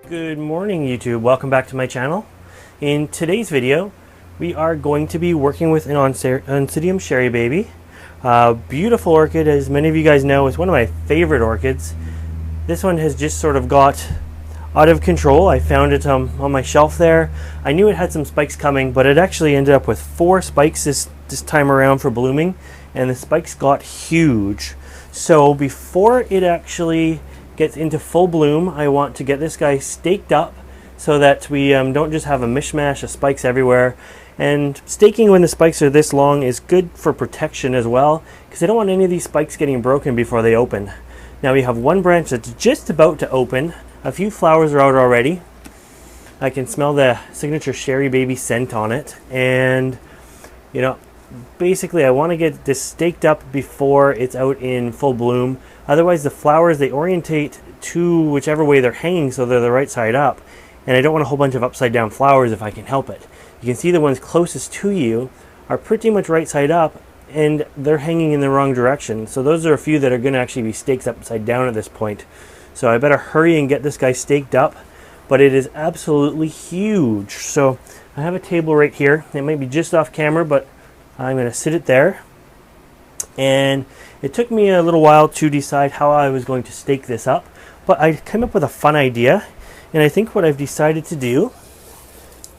Good morning, YouTube. Welcome back to my channel. In today's video, we are going to be working with an Oncidium Sharry baby. Beautiful orchid, as many of you guys know, is one of my favorite orchids. This one has just sort of got out of control. I found it on my shelf there. I knew it had some spikes coming, but it actually ended up with 4 spikes this time around for blooming, and the spikes got huge. So before it actually gets into full bloom, I want to get this guy staked up so that we don't just have a mishmash of spikes everywhere. And staking when the spikes are this long is good for protection as well, because I don't want any of these spikes getting broken before they open. Now we have one branch that's just about to open. A few flowers are out already. I can smell the signature Sharry baby scent on it, and you know, basically I want to get this staked up before it's out in full bloom. Otherwise the flowers, they orientate to whichever way they're hanging, so they're the right side up, and I don't want a whole bunch of upside down flowers if I can help it. You can see the ones closest to you are pretty much right side up, and they're hanging in the wrong direction. So those are a few that are going to actually be staked upside down at this point. So I better hurry and get this guy staked up, but it is absolutely huge. So I have a table right here. It might be just off camera, but I'm going to sit it there. And it took me a little while to decide how I was going to stake this up, but I came up with a fun idea. And I think what I've decided to do,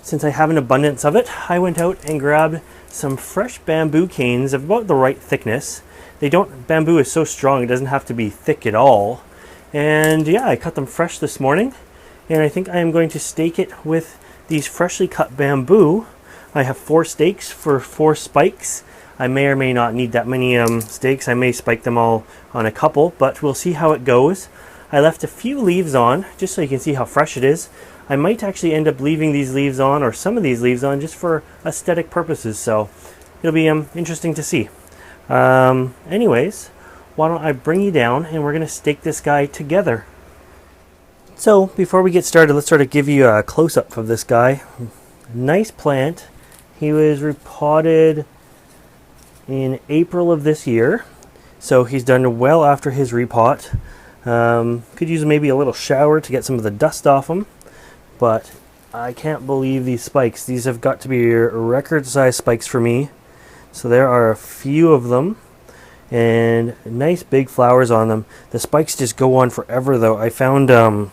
since I have an abundance of it, I went out and grabbed some fresh bamboo canes of about the right thickness. Bamboo is so strong it doesn't have to be thick at all. And yeah, I cut them fresh this morning, and I think I am going to stake it with these freshly cut bamboo. I have 4 stakes for 4 spikes. I may or may not need that many stakes. I may spike them all on a couple, but we'll see how it goes. I left a few leaves on, just so you can see how fresh it is. I might actually end up leaving these leaves on, or some of these leaves on, just for aesthetic purposes, so it'll be interesting to see. Anyways, why don't I bring you down, and we're going to stake this guy together. So, before we get started, let's sort of give you a close-up of this guy. Nice plant. He was repotted in April of this year, so he's done well after his repot. Could use maybe a little shower to get some of the dust off him, but I can't believe these spikes. These have got to be record size spikes for me. So there are a few of them, and nice big flowers on them. The spikes just go on forever though. I found them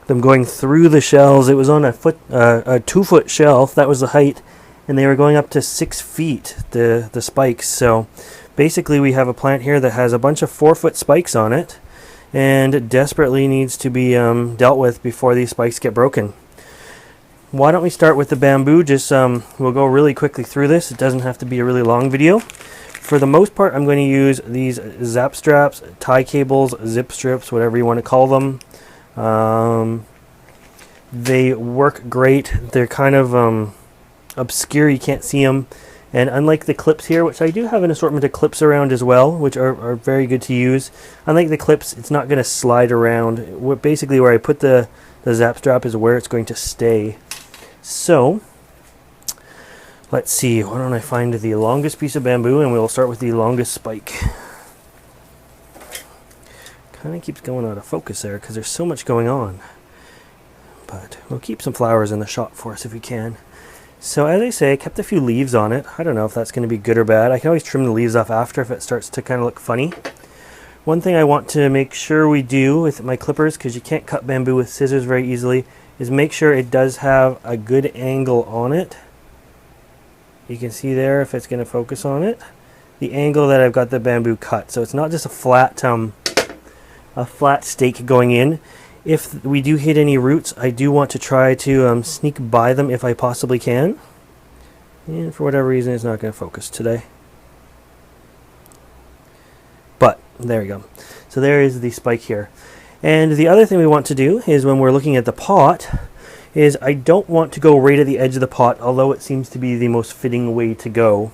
going through the shells. It was on a 2-foot shelf, that was the height, and they were going up to 6 feet, the spikes. So basically we have a plant here that has a bunch of 4-foot spikes on it, and desperately needs to be dealt with before these spikes get broken. Why don't we start with the bamboo? Just we'll go really quickly through this. It doesn't have to be a really long video. For the most part, I'm going to use these zap straps, tie cables, zip strips, whatever you want to call them. They work great. They're kind of obscure, you can't see them, and unlike the clips here, which I do have an assortment of clips around as well, which are very good to use, unlike the clips, it's not going to slide around. Basically where I put the zap strap is where it's going to stay. So let's see, why don't I find the longest piece of bamboo, and we'll start with the longest spike. Kind of keeps going out of focus there because there's so much going on, but we'll keep some flowers in the shot for us if we can. So as I say, I kept a few leaves on it. I don't know if that's going to be good or bad. I can always trim the leaves off after if it starts to kind of look funny. One thing I want to make sure we do with my clippers, because you can't cut bamboo with scissors very easily, is make sure it does have a good angle on it. You can see there, if it's going to focus on it, the angle that I've got the bamboo cut. So it's not just a flat stake going in. If we do hit any roots, I do want to try to sneak by them if I possibly can. And for whatever reason, it's not going to focus today. But there we go. So there is the spike here. And the other thing we want to do is, when we're looking at the pot, is I don't want to go right at the edge of the pot, although it seems to be the most fitting way to go.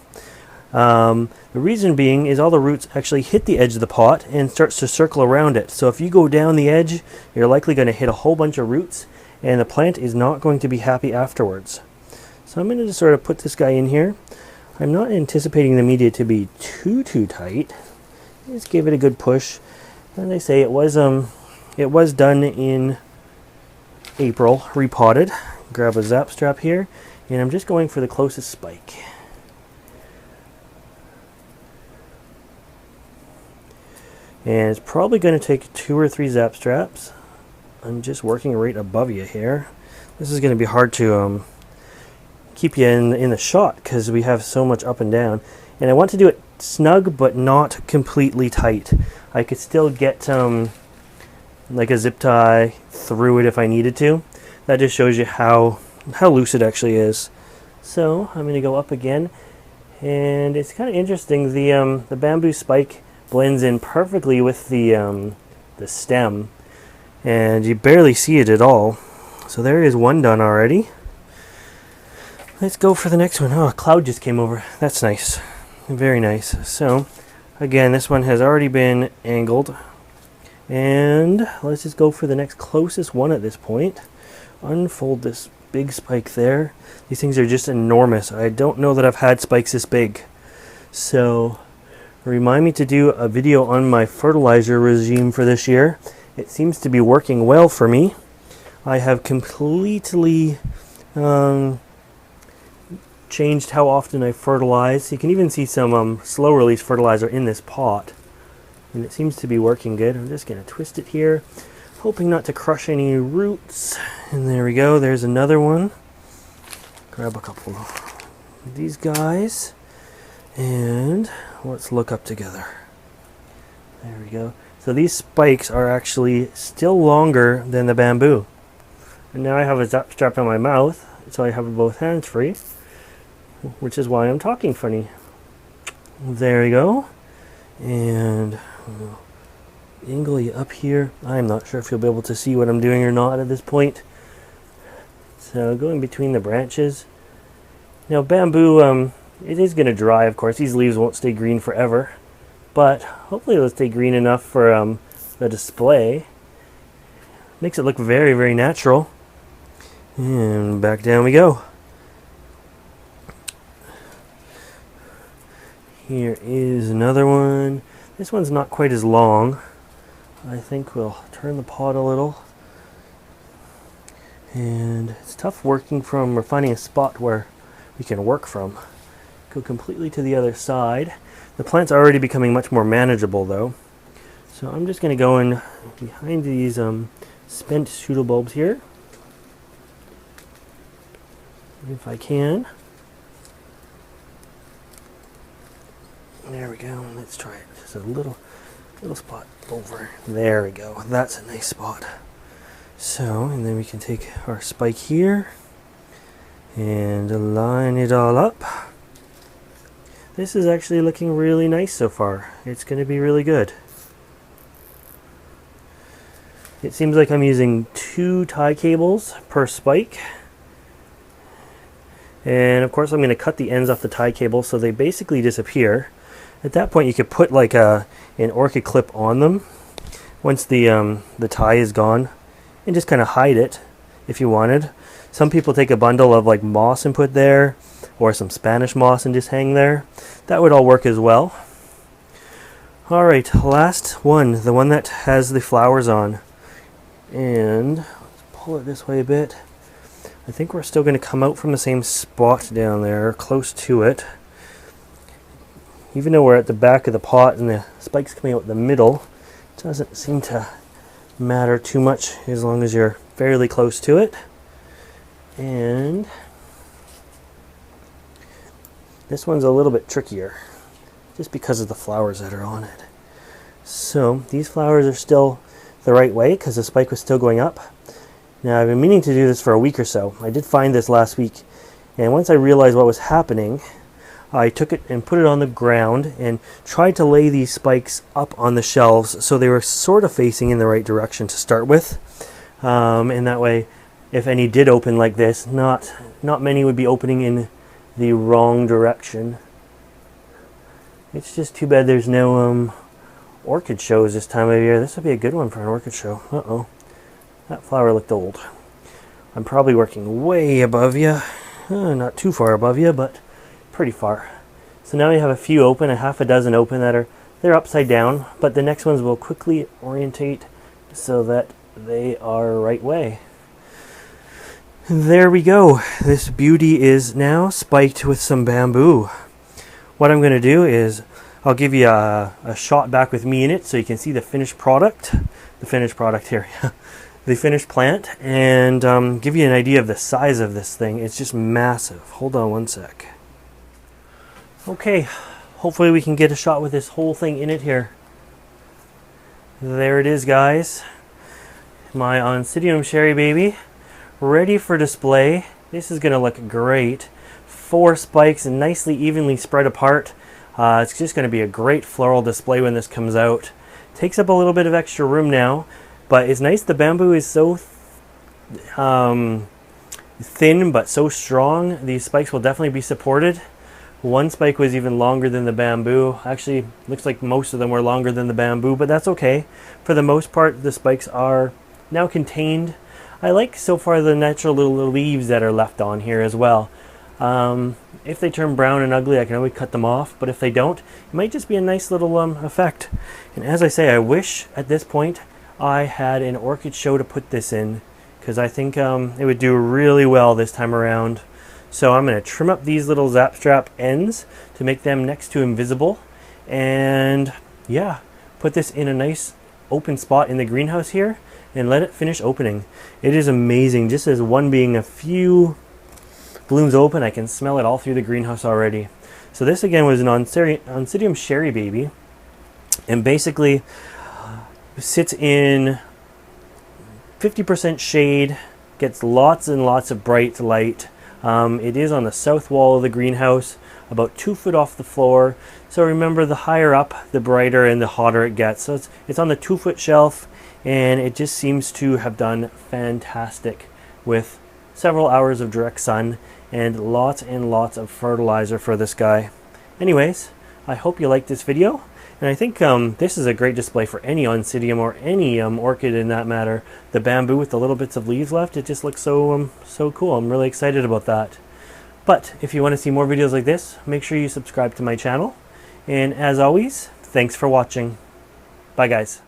The reason being is all the roots actually hit the edge of the pot and starts to circle around it. So if you go down the edge, you're likely going to hit a whole bunch of roots, and the plant is not going to be happy afterwards. So I'm going to just sort of put this guy in here. I'm not anticipating the media to be too tight. Just give it a good push. As I say, it was done in April repotted. Grab a zap strap here, and I'm just going for the closest spike. And it's probably going to take 2 or 3 zap straps. I'm just working right above you here. This is going to be hard to keep you in the shot because we have so much up and down. And I want to do it snug but not completely tight. I could still get like a zip tie through it if I needed to. That just shows you how loose it actually is. So I'm going to go up again, and it's kind of interesting. The bamboo spike blends in perfectly with the stem, and you barely see it at all. So there is one done already. Let's go for the next one. Oh, a cloud just came over. That's nice. Very nice. So again, this one has already been angled, and let's just go for the next closest one at this point. Unfold this big spike there. These things are just enormous. I don't know that I've had spikes this big. So remind me to do a video on my fertilizer regime for this year. It seems to be working well for me. I have completely changed how often I fertilize. You can even see some slow release fertilizer in this pot, and it seems to be working good. I'm just going to twist it here, hoping not to crush any roots. And there we go. There's another one. Grab a couple of these guys, and let's look up together. There we go. So these spikes are actually still longer than the bamboo. And now I have a zap strap in my mouth, so I have both hands free, which is why I'm talking funny. There we go. And I'll angle you up here. I'm not sure if you'll be able to see what I'm doing or not at this point. So going between the branches. Now bamboo, it is going to dry, of course. These leaves won't stay green forever, but hopefully they'll stay green enough for the display. Makes it look very, very natural. And back down we go. Here is another one. This one's not quite as long. I think we'll turn the pot a little. And it's tough working from, or finding a spot where we can work from. Go completely to the other side. The plant's already becoming much more manageable though. So I'm just going to go in behind these spent pseudobulbs here, if I can. There we go. Let's try it. Just a little spot over. There we go. That's a nice spot. So, and then we can take our spike here and line it all up. This is actually looking really nice so far. It's going to be really good. It seems like I'm using 2 tie cables per spike. And of course I'm going to cut the ends off the tie cable so they basically disappear. At that point you could put like an orchid clip on them once the tie is gone, and just kind of hide it if you wanted. Some people take a bundle of like moss and put there, or some Spanish moss and just hang there. That would all work as well. Alright, last one, the one that has the flowers on. And let's pull it this way a bit. I think we're still going to come out from the same spot down there, close to it. Even though we're at the back of the pot and the spike's coming out in the middle, it doesn't seem to matter too much as long as you're fairly close to it. And this one's a little bit trickier, just because of the flowers that are on it. So these flowers are still the right way because the spike was still going up. Now I've been meaning to do this for a week or so. I did find this last week, and once I realized what was happening, I took it and put it on the ground and tried to lay these spikes up on the shelves so they were sort of facing in the right direction to start with. And that way, if any did open like this, not many would be opening in the wrong direction. It's just too bad there's no orchid shows this time of year. This would be a good one for an orchid show. Uh-oh. That flower looked old. I'm probably working way above you. Not too far above you, but pretty far. So now we have a few open, a half a dozen open they're upside down, but the next ones will quickly orientate so that they are right way. There we go. This beauty is now spiked with some bamboo. What I'm going to do is I'll give you a shot back with me in it so you can see the finished product. The finished product here. The finished plant, and give you an idea of the size of this thing. It's just massive. Hold on one sec. Okay, hopefully we can get a shot with this whole thing in it here. There it is, guys. My Oncidium Sharry baby, ready for display. This is going to look great. 4 spikes nicely evenly spread apart. It's just going to be a great floral display when this comes out. Takes up a little bit of extra room now, but it's nice. The bamboo is so thin but so strong. These spikes will definitely be supported. One spike was even longer than the bamboo. Actually, looks like most of them were longer than the bamboo, but that's okay. For the most part, the spikes are now contained. I like so far the natural little leaves that are left on here as well. If they turn brown and ugly, I can always cut them off, but if they don't, it might just be a nice little effect. And as I say, I wish at this point I had an orchid show to put this in, because I think it would do really well this time around. So I'm going to trim up these little zap strap ends to make them next to invisible, and yeah, put this in a nice open spot in the greenhouse here and let it finish opening. It is amazing. Just as one being a few blooms open, I can smell it all through the greenhouse already. So this again was an Oncidium Sharry baby, and basically sits in 50% shade, gets lots and lots of bright light. It is on the south wall of the greenhouse, about 2 foot off the floor. So remember, the higher up, the brighter and the hotter it gets. So it's on the 2 foot shelf, and it just seems to have done fantastic with several hours of direct sun and lots of fertilizer for this guy. Anyways, I hope you liked this video, and I think this is a great display for any Oncidium or any orchid in that matter. The bamboo with the little bits of leaves left, it just looks so so cool. I'm really excited about that. But if you want to see more videos like this, make sure you subscribe to my channel. And as always, thanks for watching. Bye guys.